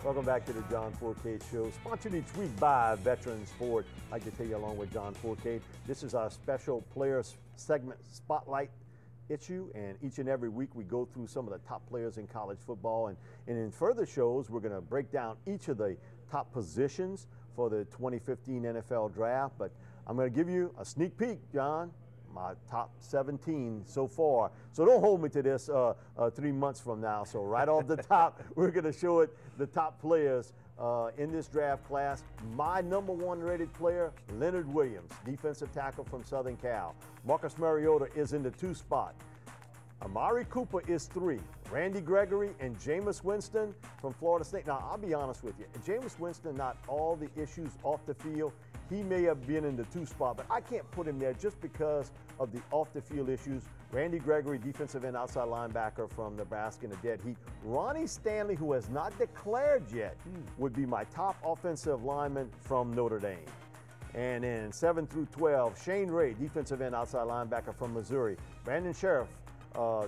Welcome back to the John Foucade Show, sponsored each week by Veterans Ford. I'd like to tell you along with John Foucade, this is our special players segment spotlight issue, and each and every week we go through some of the top players in college football, and in further shows we're going to break down each of the top positions for the 2015 NFL Draft. But I'm going to give you a sneak peek, John, my top 17 so far. So don't hold me to this 3 months from now. So right off the top, we're going to show it the top players in this draft class. My #1 rated player, Leonard Williams, defensive tackle from Southern Cal. Marcus Mariota is in the 2 spot. Amari Cooper is 3. Randy Gregory and Jameis Winston from Florida State. Now, I'll be honest with you. Jameis Winston, not all the issues off the field. He may have been in the 2 spot, but I can't put him there just because of the off-the-field issues. Randy Gregory, defensive end outside linebacker from Nebraska in the dead heat. Ronnie Stanley, who has not declared yet, would be my top offensive lineman from Notre Dame. And in 7 through 12, Shane Ray, defensive end outside linebacker from Missouri. Brandon Sheriff,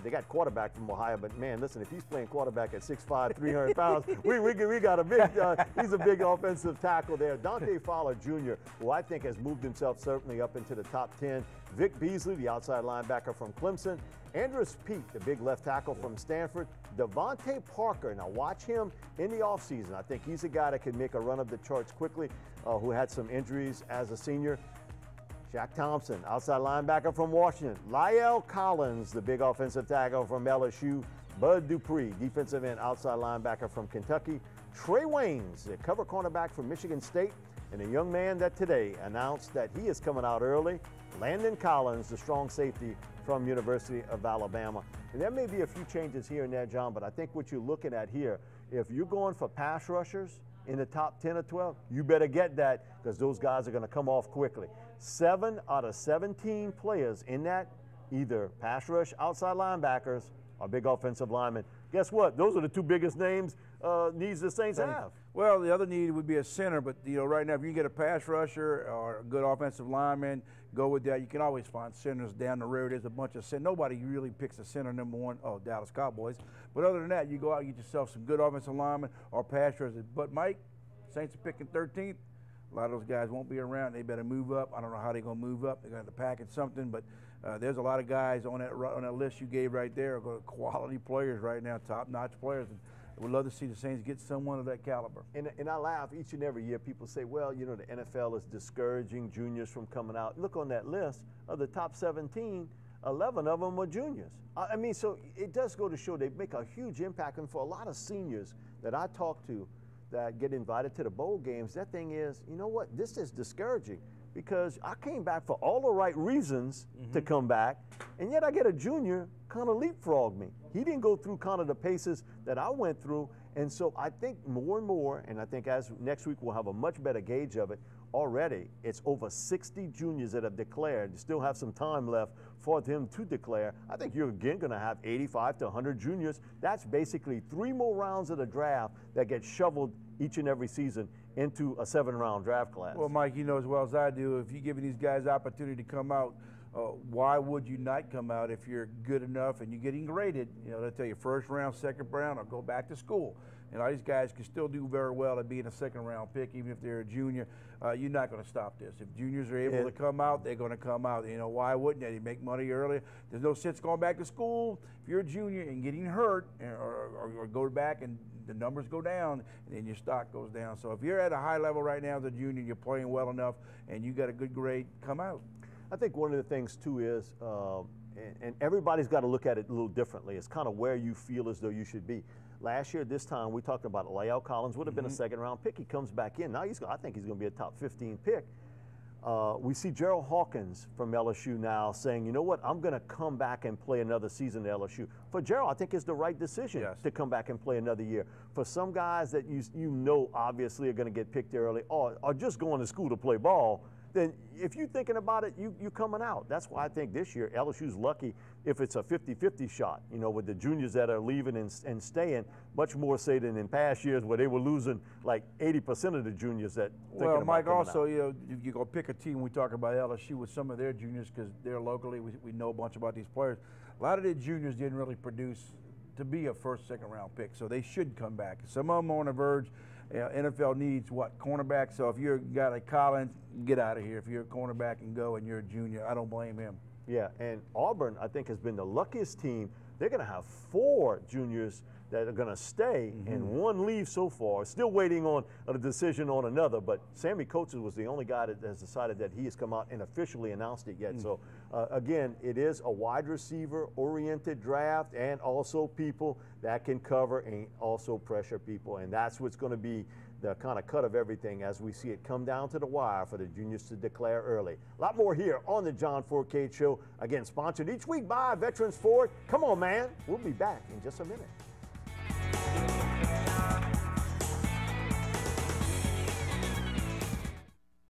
they got quarterback from Ohio, but man, listen, if he's playing quarterback at 6'5", 300 pounds, we got a big, he's a big offensive tackle there. Dante Fowler Jr., who I think has moved himself certainly up into the top 10. Vic Beasley, the outside linebacker from Clemson. Andrus Peat, the big left tackle from Stanford. Devontae Parker, now watch him in the offseason. I think he's a guy that could make a run of the charts quickly, who had some injuries as a senior. Shaq Thompson, outside linebacker from Washington. La'el Collins, the big offensive tackle from LSU. Bud Dupree, defensive end outside linebacker from Kentucky. Trey Waynes, the cover cornerback from Michigan State. And a young man that today announced that he is coming out early, Landon Collins, the strong safety from University of Alabama. And there may be a few changes here and there, John, but I think what you're looking at here, if you're going for pass rushers in the top 10 or 12, you better get that because those guys are going to come off quickly. 7 out of 17 players in that, either pass rush outside linebackers or big offensive linemen. Guess what? Those are the 2 biggest needs the Saints have. Well, the other need would be a center, but right now if you can get a pass rusher or a good offensive lineman, go with that. You can always find centers down the road. There's a bunch of centers. Nobody really picks a center #1. Oh, Dallas Cowboys. But other than that, you go out and get yourself some good offensive linemen or pass rushers. But Mike, Saints are picking 13th. A lot of those guys won't be around. They better move up. I don't know how they're going to move up. They're going to have to package something, but there's a lot of guys on that list you gave right there are quality players right now, top-notch players. And we'd love to see the Saints get someone of that caliber. And I laugh each and every year. People say, well, the NFL is discouraging juniors from coming out. Look on that list of the top 17, 11 of them are juniors. I mean, so it does go to show they make a huge impact. And for a lot of seniors that I talk to that get invited to the bowl games, that thing is, you know what, this is discouraging because I came back for all the right reasons to come back, and yet I get a junior kind of leapfrog me. He didn't go through kind of the paces that I went through, and so I think more and more, and I think as next week we'll have a much better gauge of it. Already, it's over 60 juniors that have declared. You still have some time left for them to declare. I think you're again going to have 85 to 100 juniors. That's basically 3 more rounds of the draft that get shoveled each and every season into a 7-round draft class. Well, Mike, you know as well as I do, if you're giving these guys opportunity to come out, why would you not come out if you're good enough and you're getting graded? They'll tell you 1st round, 2nd round, or go back to school. These guys can still do very well at being a 2nd-round pick, even if they're a junior. You're not going to stop this. If juniors are able to come out, they're going to come out. Why wouldn't they? They make money early. There's no sense going back to school if you're a junior and getting hurt or go back and the numbers go down and then your stock goes down. So if you're at a high level right now as a junior, you're playing well enough and you got a good grade, come out. I think one of the things, too, is, and everybody's got to look at it a little differently, it's kind of where you feel as though you should be. Last year, this time, we talked about La'el Collins would have been a 2nd-round pick. He comes back in. Now, I think he's going to be a top 15 pick. We see Gerald Hawkins from LSU now saying, you know what, I'm going to come back and play another season at LSU. For Gerald, I think it's the right decision to come back and play another year. For some guys that obviously are going to get picked early or are just going to school to play ball, then if you're thinking about it, you're coming out. That's why I think this year LSU's lucky if it's a 50-50 shot, with the juniors that are leaving and staying, much more say than in past years where they were losing like 80% of the juniors that Well, Mike, also, you're going to pick a team. We talk about LSU with some of their juniors because they're locally. We know a bunch about these players. A lot of their juniors didn't really produce to be a first, second round pick. So they should come back. Some of them are on the verge. NFL needs what? Cornerback. So if you're a guy like Collins, get out of here. If you're a cornerback and go and you're a junior, I don't blame him. Yeah, and Auburn, I think, has been the luckiest team. They're going to have 4 juniors that are going to stay, and 1 leave so far. Still waiting on a decision on another, but Sammy Coates was the only guy that has decided that he has come out and officially announced it yet. So, again, it is a wide receiver-oriented draft, and also people that can cover and also pressure people, and that's what's going to be the kind of cut of everything as we see it come down to the wire for the juniors to declare early. A lot more here on the John Foucade Show. Again, sponsored each week by Veterans Ford. Come on, man. We'll be back in just a minute.